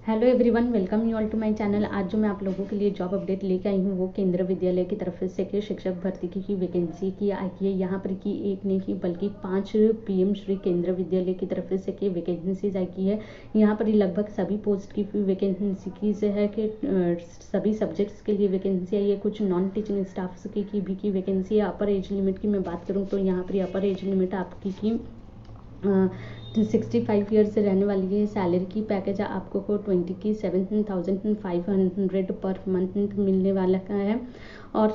Hello everyone, welcome you all to my channel. आज जो मैं आप लोगों के लिए जॉब अपडेट लेके आई हूँ वो केंद्रीय विद्यालय की तरफ से कि शिक्षक भर्ती की वैकेंसी की आई है। यहाँ पर की एक नहीं की बल्कि 5 पीएम श्री केंद्रीय विद्यालय की तरफ से कि वैकेंसीज आई की है। यहाँ पर लगभग सभी पोस्ट की वैकेंसी की से है कि सभी सब्जेक्ट्स के लिए वैकेंसी आई है। कुछ नॉन टीचिंग स्टाफ्स की वैकेंसी है। अपर एज लिमिट की मैं बात करूँ तो यहाँ पर अपर एज लिमिट आपकी 65 ईयर से रहने वाली है। सैलरी की पैकेज आपको को 27,500 पर मंथ मिलने वाला का है। और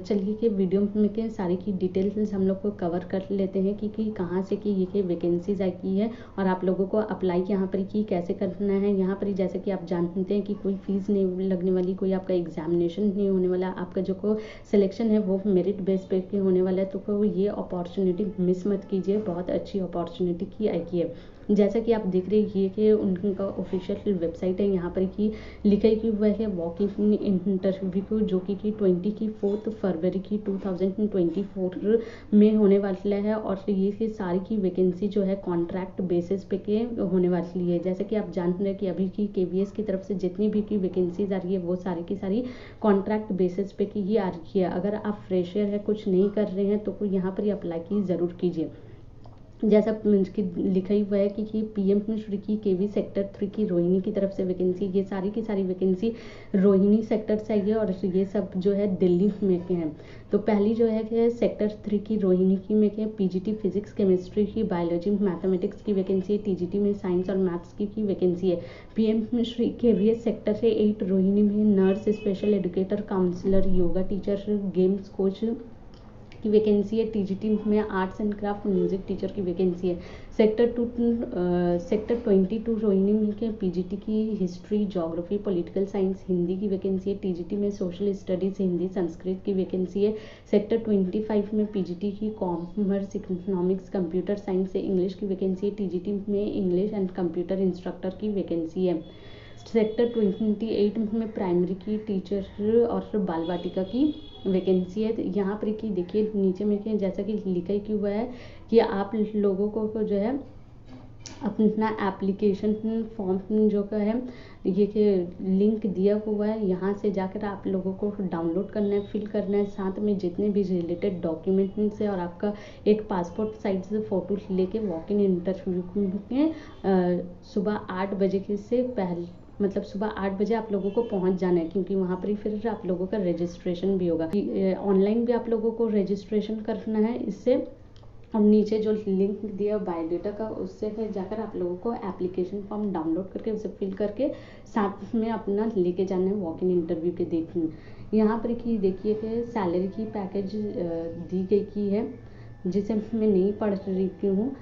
चलिए कि वीडियो में के सारी की डिटेल्स हम लोग को कवर कर लेते हैं कि कहाँ से कि ये वैकेंसीज आई की है और आप लोगों को अप्लाई यहाँ पर की कैसे करना है। यहाँ पर जैसे कि आप जानते हैं कि कोई फीस नहीं लगने वाली, कोई आपका एग्जामिनेशन नहीं होने वाला, आपका जो को सिलेक्शन है वो मेरिट बेस पे के होने वाला है। तो ये अपॉर्चुनिटी मिस मत कीजिए, बहुत अच्छी अपॉर्चुनिटी की आई है। जैसा कि आप देख रहे हैं कि उनका ऑफिशियल वेबसाइट है। यहाँ पर की लिखा कि वह है वॉक इन इंटरव्यू जो कि 24 फरवरी की 2024 में होने वाला है। और ये सारी की वैकेंसी जो है कॉन्ट्रैक्ट बेसिस पे के होने वाली है। जैसे कि आप जानते हैं कि अभी की केवीएस की तरफ से जितनी भी की वैकेंसीज आ रही है वो सारी की सारी कॉन्ट्रैक्ट बेसिस पे की ही आ रही है। अगर आप फ्रेशर है, कुछ नहीं कर रहे हैं तो यहाँ पर अप्लाई की ज़रूर कीजिए। जैसा कि लिखा ही हुआ है कि पीएम श्री की केवी सेक्टर 3 की रोहिणी की तरफ से वैकेंसी, ये सारी की सारी वैकेंसी रोहिणी सेक्टर से आई है और ये सब जो है दिल्ली में के हैं। तो पहली जो है कि सेक्टर 3 की रोहिणी की में के पीजीटी फिजिक्स केमिस्ट्री की, बायोलॉजी मैथमेटिक्स की वैकेंसी है। टीजीटी में साइंस और मैथ्स की वैकेंसी है। पीएम श्री केवीएस सेक्टर से 8 रोहिणी में nurse, special educator, counsellor, yoga teacher, games coach की वैकेंसी है। टीजीटी में arts and craft music teacher की वैकेंसी है। सेक्टर 22 रोहिणी में के पीजीटी की history, geography, political science, Hindi की वैकेंसी है। टीजीटी में सोशल स्टडीज, हिंदी, संस्कृत की वैकेंसी है। सेक्टर 25 में पीजीटी की कॉमर्स, इकोनॉमिक्स, कंप्यूटर साइंस से इंग्लिश की वैकेंसी है। टीजीटी में इंग्लिश एंड कंप्यूटर इंस्ट्रक्टर की वैकेंसी है। सेक्टर 28 में प्राइमरी की टीचर और बाल वाटिका की वैकेंसी है। तो यहाँ पर कि देखिए नीचे में कि जैसा कि लिखा ही हुआ है कि आप लोगों को जो है अपना एप्लीकेशन फॉर्म जो का है ये कि लिंक दिया हुआ है, यहाँ से जाकर आप लोगों को डाउनलोड करना है, फिल करना है। साथ में जितने भी रिलेटेड डॉक्यूमेंट्स है और आपका एक पासपोर्ट साइज फ़ोटो लेके वॉक इन इंटरव्यू में सुबह 8 बजे से पहले, मतलब सुबह 8 बजे आप लोगों को पहुंच जाना है, क्योंकि वहाँ पर ही फिर आप लोगों का रजिस्ट्रेशन भी होगा। ऑनलाइन भी आप लोगों को रजिस्ट्रेशन करना है इससे। और नीचे जो लिंक दिया बायोडाटा का उससे फिर जाकर आप लोगों को एप्लीकेशन फॉर्म डाउनलोड करके उसे फिल करके साथ में अपना लेके जाना है वॉक इन इंटरव्यू के देखने। यहाँ पर कि देखिए कि सैलरी की पैकेज दी गई की है जिसे मैं नहीं पढ़ रही हूँ।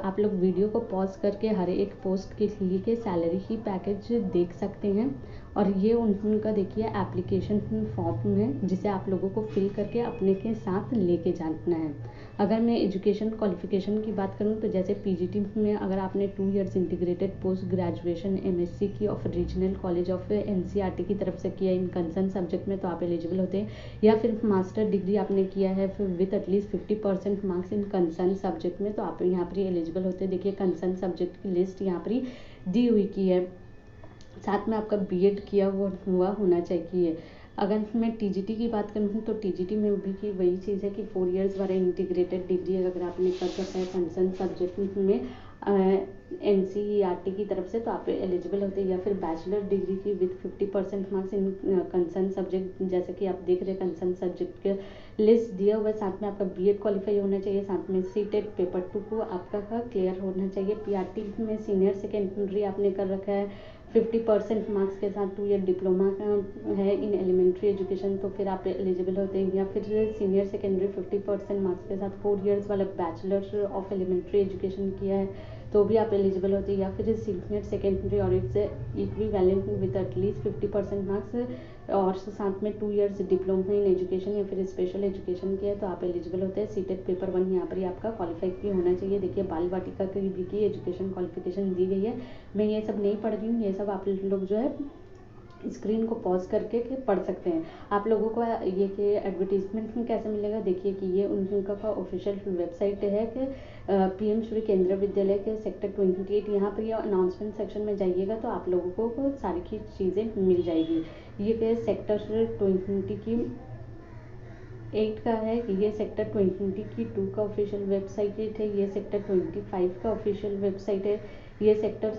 आप लोग वीडियो को पॉज करके हर एक पोस्ट के लिए के सैलरी की पैकेज देख सकते हैं। और ये उनका देखिए एप्लीकेशन फॉर्म है जिसे आप लोगों को फिल करके अपने के साथ लेके जाना है। अगर मैं एजुकेशन क्वालिफिकेशन की बात करूँ तो जैसे पीजीटी में अगर आपने 2 years integrated post graduation MSc की of regional college of NCERT की तरफ से किया इन कंसर्न सब्जेक्ट में तो आप एलिजिबल होते हैं। या फिर मास्टर डिग्री आपने किया है with at least 50% marks in concern subject में तो आप यहाँ पर एलिजिबल होते हैं। देखिए कंसर्न सब्जेक्ट की लिस्ट यहाँ पर दी हुई की है। साथ में आपका बीएड किया हुआ होना चाहिए। अगर मैं टीजीटी की बात करूँ तो टीजीटी में भी की वही चीज़ है कि 4 इयर्स वाला इंटीग्रेटेड डिग्री अगर आपने कर रखा है कंसर्न सब्जेक्ट में एनसीईआरटी की तरफ से तो आप एलिजिबल होते हैं। या फिर बैचलर डिग्री की with 50% marks in concern subject, जैसे कि आप देख रहे हैं कंसर्न सब्जेक्ट के लिस्ट दिया हुआ है। साथ में आपका बीएड क्वालिफाई होना चाहिए। साथ में सीटेट पेपर 2 को आपका क्लियर होना चाहिए। पीआरटी में सीनियर सेकेंडरी आपने कर रखा है 50% मार्क्स के साथ 2 ईयर डिप्लोमा का है इन एलिमेंट्री एजुकेशन तो फिर आप एलिजिबल होते हैं। या फिर सीनियर सेकेंडरी 50% मार्क्स के साथ 4 इयर्स वाला बैचलर ऑफ एलिमेंट्री एजुकेशन किया है तो भी आप एलिजिबल होते हैं। या फिर सीनियर सेकेंडरी और its equivalent with at least 50% marks और साथ में 2 इयर्स डिप्लोमा इन एजुकेशन या फिर स्पेशल एजुकेशन किया है तो आप एलिजिबल होते हैं। सीटेट पेपर 1 यहाँ पर ही आपका क्वालिफाई भी होना चाहिए। देखिए बाल वाटिका की भी की एजुकेशन क्वालिफिकेशन दी गई है। मैं ये सब नहीं पढ़ रही हूँ, ये सब आप लोग जो है स्क्रीन को पॉज करके के पढ़ सकते हैं। आप लोगों को ये कि एडवर्टीजमेंट में कैसे मिलेगा, देखिए कि ये उनका का ऑफिशियल वेबसाइट है कि पीएम श्री केंद्रीय विद्यालय के सेक्टर 28। यहाँ पर ये अनाउंसमेंट सेक्शन में जाइएगा तो आप लोगों को सारी की चीज़ें मिल जाएगी। ये कि सेक्टर 20 की 8 का है, ये सेक्टर 20 की 2 का ऑफिशियल वेबसाइट है, ये सेक्टर 25 का ऑफिशियल वेबसाइट है, ये सेक्टर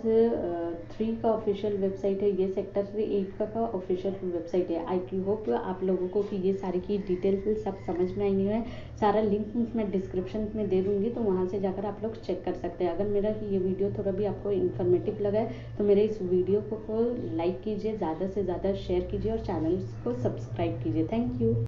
3 का ऑफिशियल वेबसाइट है, ये सेक्टर 8 का ऑफिशियल वेबसाइट है। आई होप आप लोगों को कि ये सारी की डिटेल्स सब समझ में आई है। सारा लिंक मैं डिस्क्रिप्शन में दे दूँगी, तो वहाँ से जाकर आप लोग चेक कर सकते हैं। अगर मेरा ये वीडियो थोड़ा भी आपको इन्फॉर्मेटिव लगा है तो मेरे इस वीडियो को लाइक कीजिए, ज़्यादा से ज़्यादा शेयर कीजिए और चैनल को सब्सक्राइब कीजिए। Thank you.